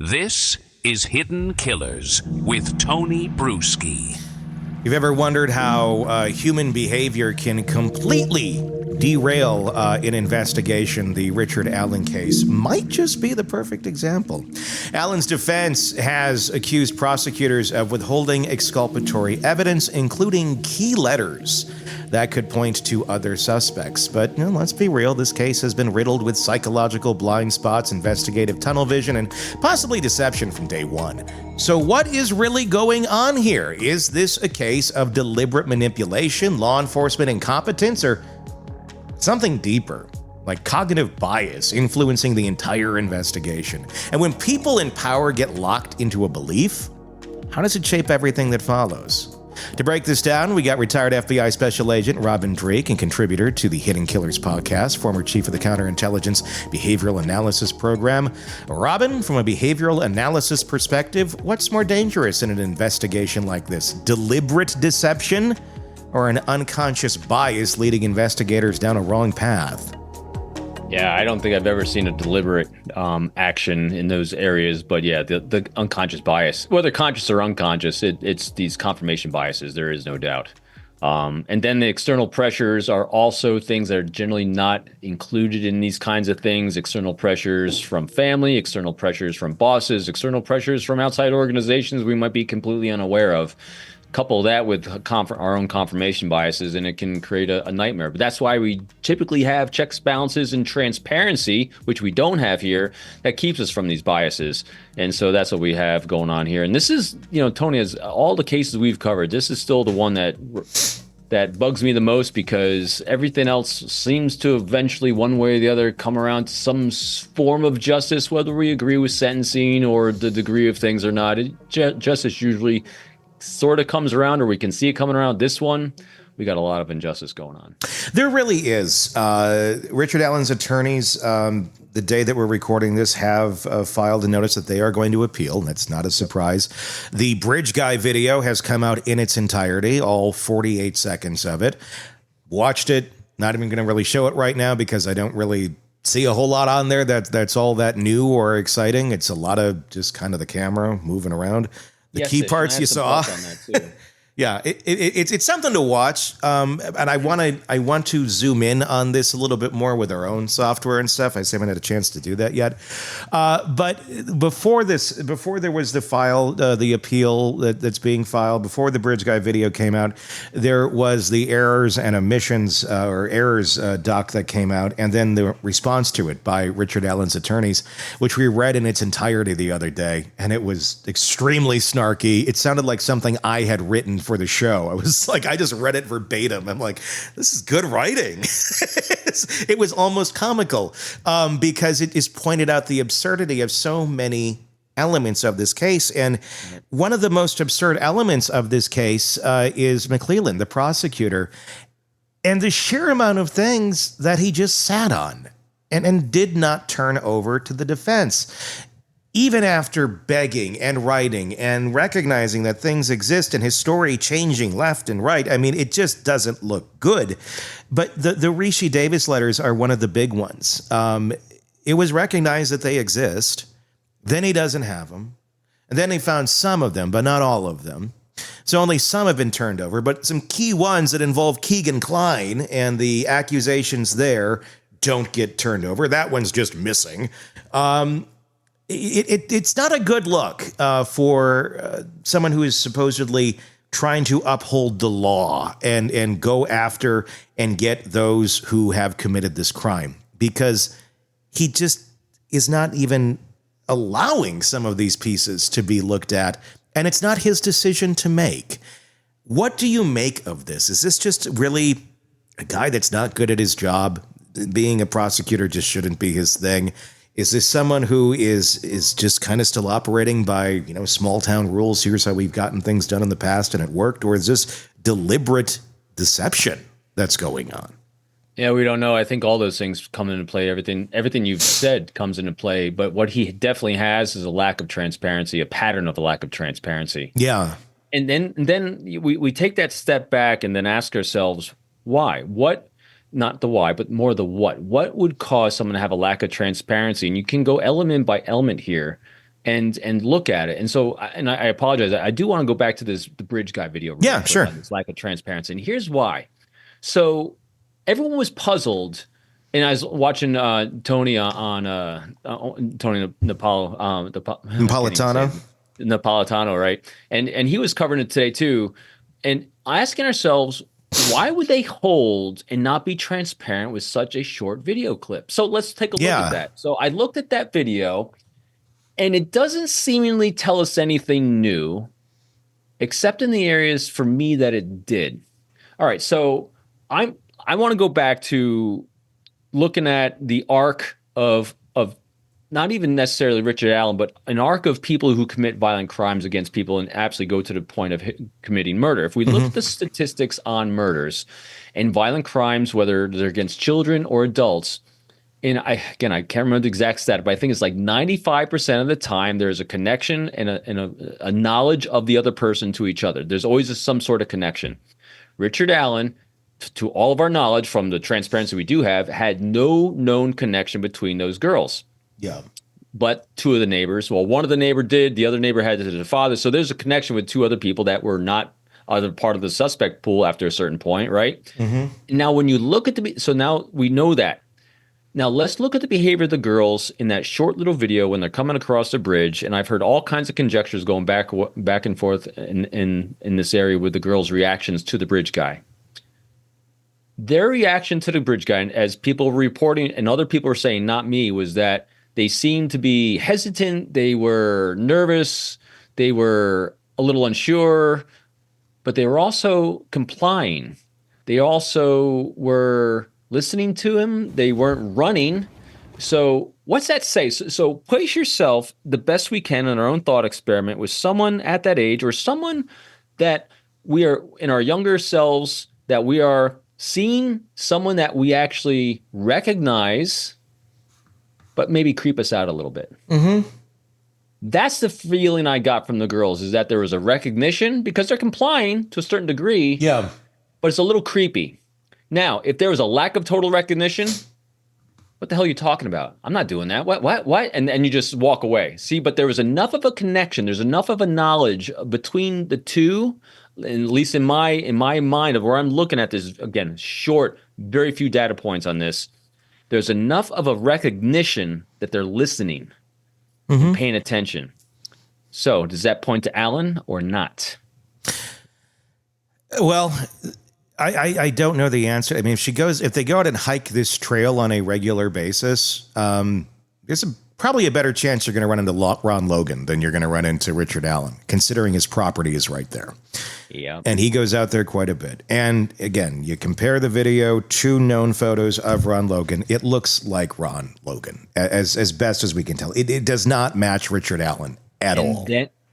This is Hidden Killers with Tony Brueski. You've ever wondered how human behavior can completely derail an investigation? The Richard Allen case might just be the perfect example. Allen's defense has accused prosecutors of withholding exculpatory evidence, including key letters that could point to other suspects. But let's be real, this case has been riddled with psychological blind spots, investigative tunnel vision, and possibly deception from day one. So what is really going on here? Is this a case of deliberate manipulation, law enforcement incompetence, or something deeper, like cognitive bias influencing the entire investigation? And when people in power get locked into a belief, how does it shape everything that follows? To break this down, we got retired FBI Special Agent Robin Dreeke and contributor to the Hidden Killers podcast, former chief of the Counterintelligence Behavioral Analysis Program. Robin, from a behavioral analysis perspective, what's more dangerous in an investigation like this? Deliberate deception or an unconscious bias leading investigators down a wrong path? Yeah, I don't think I've ever seen a deliberate action in those areas. But yeah, the unconscious bias, whether conscious or unconscious, it's these confirmation biases. There is no doubt. And then the external pressures are also things that are generally not included in these kinds of things. External pressures from family, external pressures from bosses, external pressures from outside organizations we might be completely unaware of. Couple that with our own confirmation biases, and it can create a nightmare. But that's why we typically have checks, balances, and transparency, which we don't have here, that keeps us from these biases. And so that's what we have going on here. And this is, Tony, as all the cases we've covered, this is still the one that bugs me the most, because everything else seems to eventually, one way or the other, come around to some form of justice, whether we agree with sentencing or the degree of things or not. Justice usually sort of comes around, or we can see it coming around. This one, we got a lot of injustice going on. There really is. Richard Allen's attorneys, the day that we're recording this, have filed a notice that they are going to appeal. That's not a surprise. The Bridge Guy video has come out in its entirety, all 48 seconds of it. Watched it. Not even going to really show it right now because I don't really see a whole lot on there that's all that new or exciting. It's a lot of just kind of the camera moving around. The key parts you saw. Yeah, it's something to watch, and I want to zoom in on this a little bit more with our own software and stuff. I just haven't had a chance to do that yet. But before there was the appeal that's being filed, before the Bridge Guy video came out, there was the errors and omissions or errors doc that came out, and then the response to it by Richard Allen's attorneys, which we read in its entirety the other day, and it was extremely snarky. It sounded like something I had written for the show. I was like, I just read it verbatim. I'm like, this is good writing. It was almost comical because it is pointed out the absurdity of so many elements of this case. And one of the most absurd elements of this case is McClellan, the prosecutor, and the sheer amount of things that he just sat on and did not turn over to the defense. Even after begging and writing and recognizing that things exist and his story changing left and right, I mean, it just doesn't look good. But the Rishi Davis letters are one of the big ones. It was recognized that they exist. Then he doesn't have them. And then he found some of them, but not all of them. So only some have been turned over, but some key ones that involve Keegan Kline and the accusations there don't get turned over. That one's just missing. It's not a good look for someone who is supposedly trying to uphold the law and go after and get those who have committed this crime, because he just is not even allowing some of these pieces to be looked at, and it's not his decision to make. What do you make of this? Is this just really a guy that's not good at his job? Being a prosecutor just shouldn't be his thing. Is this someone who is just kind of still operating by, small town rules? Here's how we've gotten things done in the past and it worked. Or is this deliberate deception that's going on? Yeah, we don't know. I think all those things come into play. Everything you've said comes into play. But what he definitely has is a lack of transparency, a pattern of a lack of transparency. Yeah. And then we take that step back and then ask ourselves, why? What? Not the why, but more the what. What would cause someone to have a lack of transparency? And you can go element by element here. and look at it. And so, I apologize. I do want to go back to the bridge guy video. Yeah, quick sure. On this lack of transparency. And here's why. So everyone was puzzled. And I was watching Tony on Tony Napolitano, right? And he was covering it today too. And asking ourselves, why would they hold and not be transparent with such a short video clip? So let's take a look at that. So I looked at that video, and it doesn't seemingly tell us anything new, except in the areas for me that it did. All right, so I want to go back to looking at the arc of not even necessarily Richard Allen, but an arc of people who commit violent crimes against people and absolutely go to the point of committing murder. If we look at the statistics on murders and violent crimes, whether they're against children or adults, and I can't remember the exact stat, but I think it's like 95% of the time there's a connection and a knowledge of the other person to each other. There's always some sort of connection. Richard Allen, to all of our knowledge from the transparency we do have, had no known connection between those girls. Yeah. But two of the neighbors, well, one of the neighbor did, the other neighbor had the father. So there's a connection with two other people that were not other part of the suspect pool after a certain point, right? Now, when you look at so now we know that. Now let's look at the behavior of the girls in that short little video when they're coming across the bridge. And I've heard all kinds of conjectures going back and forth in this area with the girls' reactions to the bridge guy. Their reaction to the bridge guy, as people were reporting and other people were saying, not me, was that they seemed to be hesitant. They were nervous. They were a little unsure, but they were also complying. They also were listening to him. They weren't running. So what's that say? So place yourself the best we can in our own thought experiment with someone at that age or someone that we are in our younger selves, that we are seeing someone that we actually recognize, but maybe creep us out a little bit. That's the feeling I got from the girls, is that there was a recognition because they're complying to a certain degree. Yeah. But it's a little creepy. Now, if there was a lack of total recognition, what the hell are you talking about? I'm not doing that. What? And you just walk away. See, but there was enough of a connection. There's enough of a knowledge between the two, at least in my mind of where I'm looking at this, again, short, very few data points on this. There's enough of a recognition that they're listening, and paying attention. So does that point to Allen or not? Well, I don't know the answer. I mean, if they go out and hike this trail on a regular basis, there's probably a better chance you're going to run into Ron Logan than you're going to run into Richard Allen, considering his property is right there. Yeah. And he goes out there quite a bit. And again, you compare the video to known photos of Ron Logan. It looks like Ron Logan, as best as we can tell. It does not match Richard Allen at all.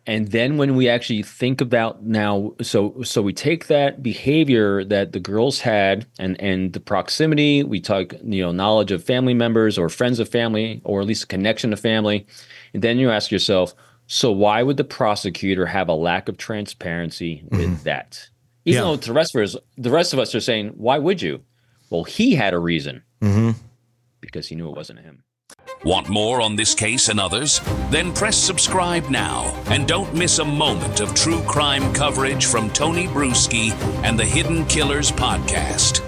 And then when we actually think about now, so we take that behavior that the girls had and the proximity, we talk, knowledge of family members or friends of family, or at least a connection to family. And then you ask yourself, so why would the prosecutor have a lack of transparency with that? Even though the rest of us are saying, why would you? Well, he had a reason because he knew it wasn't him. Want more on this case and others? Then press subscribe now and don't miss a moment of true crime coverage from Tony Brueski and the Hidden Killers podcast.